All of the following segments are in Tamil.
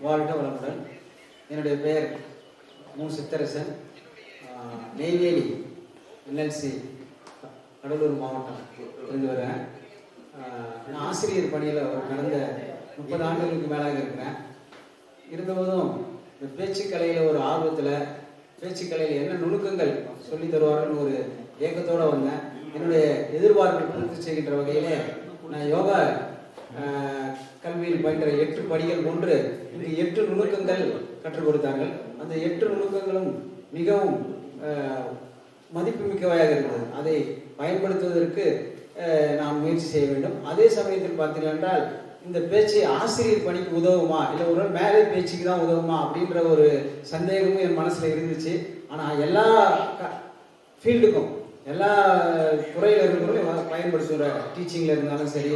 வாழ்க வளமுடன். என்னுடைய பெயர் மு. சித்தரசன். நெய்வேலி என்எல்சி கடலூர் மாவட்டம் இருந்து வரேன். நான் ஆசிரியர் பணியில் கடந்த 30 ஆண்டுகளுக்கு மேலாக இருக்கிறேன். இருந்தபோதும் இந்த பேச்சுக்கலையில் ஒரு ஆர்வத்தில், பேச்சுக்கலையில் என்ன நுணுக்கங்கள் சொல்லி தருவார்கள் ஒரு ஏக்கத்தோடு வந்தேன். என்னுடைய எதிர்பார்ப்பை பூர்த்தி செய்கின்ற வகையிலே நான் யோகா கல்வியில் பயின்ற 8 படிகள் ஒன்று இங்கு 8 நுணுக்கங்கள் கற்றுக் கொடுத்தார்கள். அந்த 8 நுணுக்கங்களும் மிகவும் மதிப்புமிக்கவையாக இருந்தது. அதை பயன்படுத்துவதற்கு நாம் முயற்சி செய்ய வேண்டும். அதே சமயத்தில் பார்த்தீர்கள் என்றால் இந்த பேச்சு ஆசிரியர் பணிக்கு உதவுமா, இல்லை ஒரு மேலே பேச்சுக்கு தான் உதவுமா அப்படின்ற ஒரு சந்தேகமும் என் மனசில் இருந்துச்சு. ஆனால் எல்லா ஃபீல்டுக்கும், எல்லா துறையில் இருக்கிறவங்களும் பயன்படுத்துகிற டீச்சிங்கில் இருந்தாலும் சரி,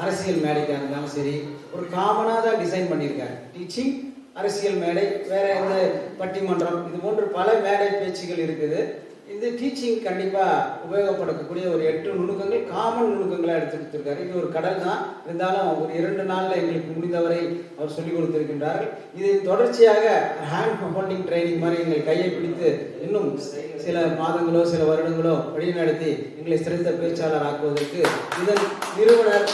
அரசியல் மேடைக்காக இருந்தாலும் சரி, ஒரு காமனாக தான் டிசைன் பண்ணியிருக்காரு. டீச்சிங், அரசியல் மேடை, வேற எந்த பட்டிமன்றம், இது போன்று பல மேடை பேச்சுகள் இருக்குது. இது டீச்சிங் கண்டிப்பாக உபயோகப்படக்கூடிய ஒரு 8 நுணுக்கங்கள், காமன் நுணுக்கங்களாக எடுத்து கொடுத்துருக்காரு. இது ஒரு கடல் தான், இருந்தாலும் ஒரு 2 நாளில் எங்களுக்கு முடிந்தவரை அவர் சொல்லிக் கொடுத்திருக்கின்றார்கள். இது தொடர்ச்சியாக ஹேண்ட் ஹோல்டிங் ட்ரைனிங் மாதிரி எங்கள் கையை பிடித்து இன்னும் சில மாதங்களோ சில வருடங்களோ வழிநடத்தி எங்களை சிறந்த பேச்சாளர் ஆக்குவதற்கு இதன் நிறுவனர்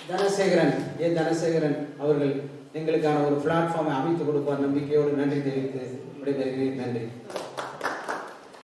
தனசேகரன் அவர்கள் எங்களுக்கான ஒரு பிளாட்ஃபார்மை அமைத்து கொடுப்பார் நம்பிக்கையோடு நன்றி தெரிவித்து விடைபெறுகிறேன். நன்றி.